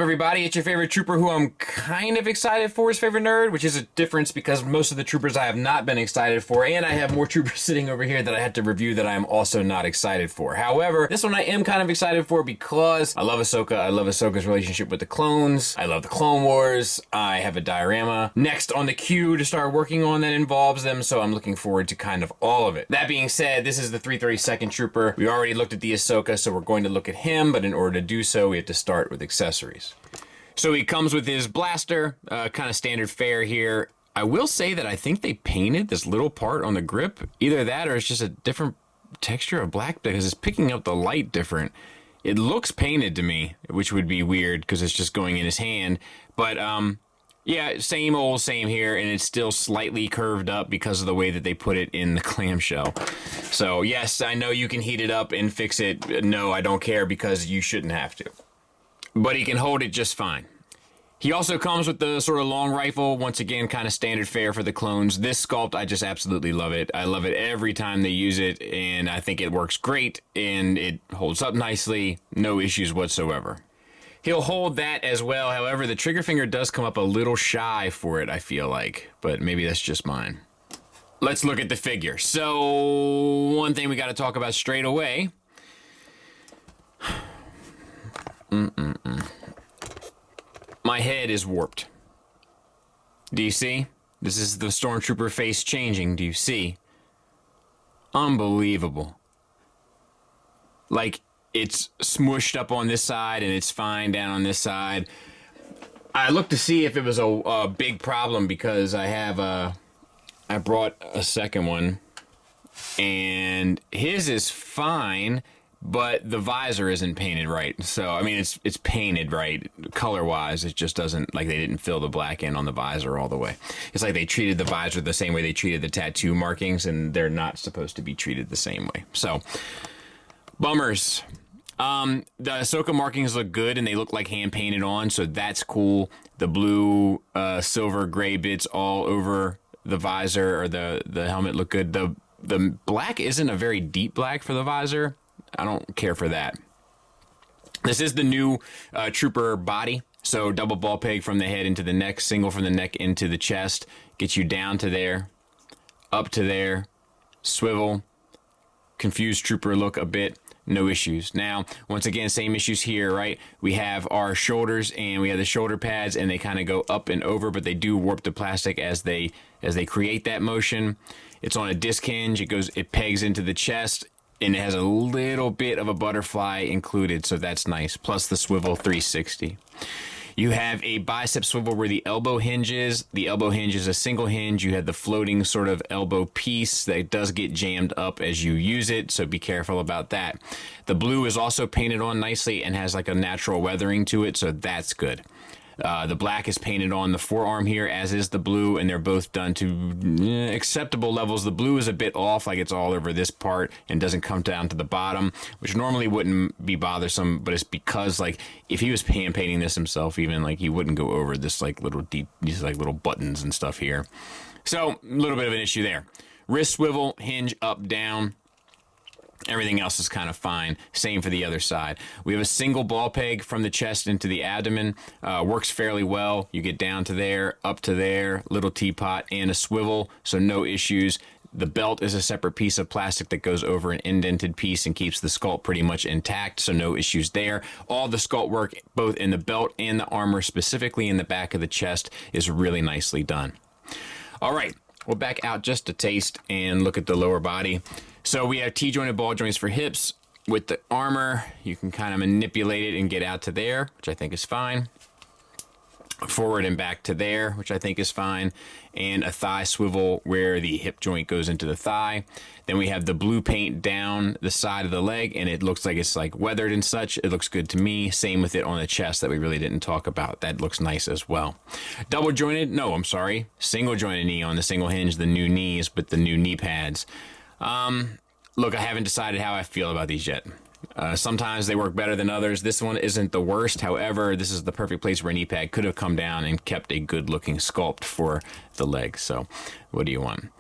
up, everybody? It's your favorite trooper who I'm kind of excited for, his favorite nerd, which is a difference because most of the troopers I have not been excited for, and I have more troopers sitting over here that I had to review that I am also not excited for. However, this one I am kind of excited for because I love Ahsoka. I love Ahsoka's relationship with the clones. I love the Clone Wars. I have a diorama next on the queue to start working on that involves them, so I'm looking forward to kind of all of it. That being said, this is the 332nd Trooper. We already looked at the Ahsoka, so we're going to look at him, but in order to do so, we have to start with accessories. So he comes with his blaster, kind of standard fare here. I will say that I think they painted this little part on the grip. Either that or it's just a different texture of black because it's picking up the light different. It looks painted to me, which would be weird because it's just going in his hand. But yeah, same old, same here, and it's still slightly curved up because of the way that they put it in the clamshell. So yes, I know you can heat it up and fix it. No, I don't care because you shouldn't have to. But he can hold it just fine. He also comes with the sort of long rifle, once again, kind of standard fare for the clones. This sculpt, I just absolutely love it. I love it every time they use it, and I think it works great, and it holds up nicely, no issues whatsoever. He'll hold that as well, however, the trigger finger does come up a little shy for it, I feel like, but maybe that's just mine. Let's look at the figure. So, one thing we got to talk about straight away. My head is warped. Do you see? This is the Stormtrooper face changing. Do you see? Unbelievable. Like, it's smushed up on this side and it's fine down on this side. I looked to see if it was a big problem because I brought a second one and his is fine, but the visor isn't painted right. So, I mean, it's painted right, color-wise. It just doesn't, like, they didn't fill the black in on the visor all the way. It's like they treated the visor the same way they treated the tattoo markings, and they're not supposed to be treated the same way. So, bummers. The Ahsoka markings look good, and they look like hand-painted on, so that's cool. The blue, silver, gray bits all over the visor, or the helmet look good. The black isn't a very deep black for the visor. I don't care for that. This is the new Trooper body. So double ball peg from the head into the neck, single from the neck into the chest. Gets you down to there, up to there, swivel, confused Trooper look a bit, no issues. Now, once again, same issues here, right? We have our shoulders and we have the shoulder pads and they kind of go up and over, but they do warp the plastic as they create that motion. It's on a disc hinge. It pegs into the chest. And it has a little bit of a butterfly included, so that's nice. Plus the swivel 360. You have a bicep swivel where the elbow hinge is. The elbow hinge is a single hinge. You have the floating sort of elbow piece that does get jammed up as you use it, so be careful about that. The blue is also painted on nicely and has like a natural weathering to it, so that's good. The black is painted on the forearm here, as is the blue, and they're both done to acceptable levels. The blue is a bit off, like it's all over this part and doesn't come down to the bottom, which normally wouldn't be bothersome, but it's because, like, if he was hand painting this himself, even, like, he wouldn't go over this, like, little deep, these, like, little buttons and stuff here. So, a little bit of an issue there. Wrist swivel, hinge up, down. Everything else is kind of fine. Same for the other side. We have a single ball peg from the chest into the abdomen. Works fairly well. You get down to there, up to there, little teapot, and a swivel, so no issues. The belt is a separate piece of plastic that goes over an indented piece and keeps the sculpt pretty much intact, so no issues there. All the sculpt work, both in the belt and the armor, specifically in the back of the chest, is really nicely done. All right, we'll back out just a taste and look at the lower body. So we have T-jointed ball joints for hips. With the armor, you can kind of manipulate it and get out to there, which I think is fine. Forward and back to there, which I think is fine. And a thigh swivel where the hip joint goes into the thigh. Then we have the blue paint down the side of the leg, and it looks like it's like weathered and such. It looks good to me. Same with it on the chest that we really didn't talk about. That looks nice as well. Double jointed, no, I'm sorry. Single jointed knee on the single hinge, the new knees, but the new knee pads. Look, I haven't decided how I feel about these yet. Sometimes they work better than others. This one isn't the worst. However, this is the perfect place where a knee pad could have come down and kept a good looking sculpt for the leg. So what do you want?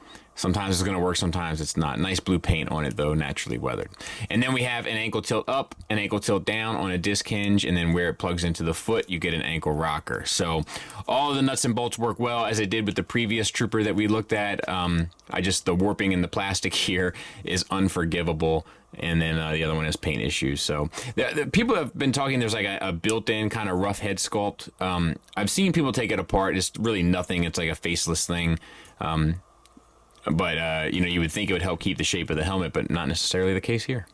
Sometimes it's going to work, sometimes it's not. Nice blue paint on it, though, naturally weathered. And then we have an ankle tilt up, an ankle tilt down on a disc hinge, and then where it plugs into the foot, you get an ankle rocker. So all of the nuts and bolts work well, as it did with the previous Trooper that we looked at. The warping in the plastic here is unforgivable. And then the other one has paint issues. So the people have been talking, there's like a built-in kind of rough head sculpt. I've seen people take it apart. It's really nothing. It's like a faceless thing. But you would think it would help keep the shape of the helmet, but not necessarily the case here.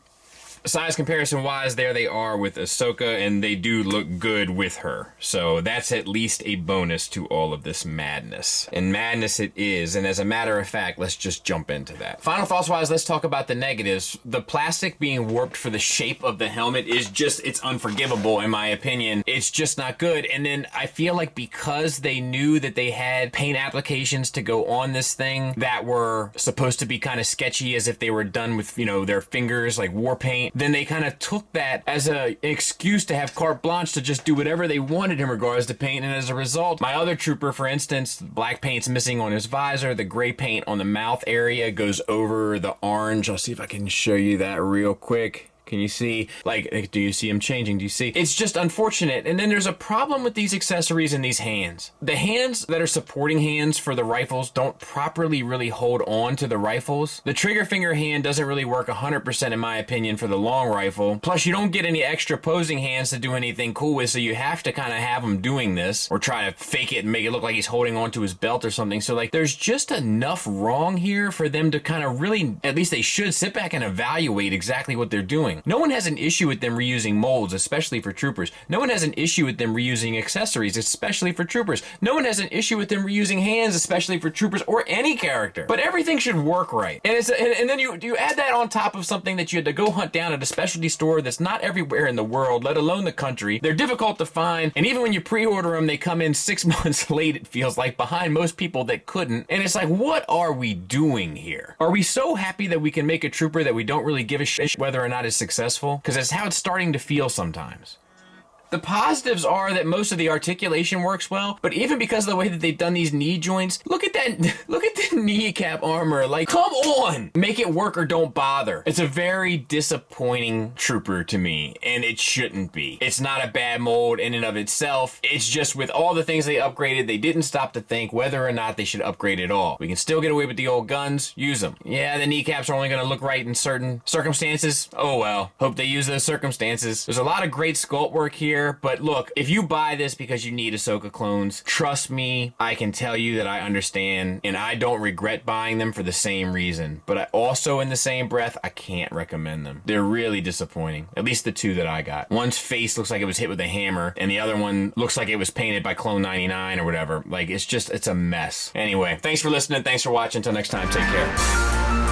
Size comparison wise, there they are with Ahsoka, and they do look good with her. So that's at least a bonus to all of this madness. And madness it is, and as a matter of fact, let's just jump into that. Final thoughts wise, let's talk about the negatives. The plastic being warped for the shape of the helmet is just, it's unforgivable in my opinion. It's just not good. And then I feel like because they knew that they had paint applications to go on this thing that were supposed to be kind of sketchy, as if they were done with, their fingers, like war paint, then they kind of took that as an excuse to have carte blanche to just do whatever they wanted in regards to paint. And as a result, my other Trooper, for instance, black paint's missing on his visor. The gray paint on the mouth area goes over the orange. I'll see if I can show you that real quick. Can you see? Like, do you see him changing? Do you see? It's just unfortunate. And then there's a problem with these accessories and these hands. The hands that are supporting hands for the rifles don't properly really hold on to the rifles. The trigger finger hand doesn't really work 100% in my opinion for the long rifle. Plus, you don't get any extra posing hands to do anything cool with, so you have to kind of have him doing this or try to fake it and make it look like he's holding onto his belt or something. So, like, there's just enough wrong here for them to kind of really, at least they should, sit back and evaluate exactly what they're doing. No one has an issue with them reusing molds, especially for Troopers. No one has an issue with them reusing accessories, especially for Troopers. No one has an issue with them reusing hands, especially for Troopers or any character. But everything should work right. And then you add that on top of something that you had to go hunt down at a specialty store that's not everywhere in the world, let alone the country. They're difficult to find, and even when you pre-order them, they come in 6 months late, it feels like, behind most people that couldn't. And it's like, what are we doing here? Are we so happy that we can make a Trooper that we don't really give a shit whether or not it's successful? Because that's how it's starting to feel sometimes. The positives are that most of the articulation works well, but even because of the way that they've done these knee joints, look at that, look at the kneecap armor, like, come on! Make it work or don't bother. It's a very disappointing Trooper to me, and it shouldn't be. It's not a bad mold in and of itself, it's just with all the things they upgraded, they didn't stop to think whether or not they should upgrade at all. We can still get away with the old guns, use them. Yeah, the kneecaps are only gonna look right in certain circumstances. Oh well, hope they use those circumstances. There's a lot of great sculpt work here. But look, if you buy this because you need Ahsoka clones, trust me, I can tell you that I understand, and I don't regret buying them for the same reason. But I also, in the same breath, I can't recommend them. They're really disappointing. At least the two that I got. One's face looks like it was hit with a hammer, and the other one looks like it was painted by Clone 99 or whatever. Like, it's a mess. Anyway, thanks for listening. Thanks for watching. Until next time, take care.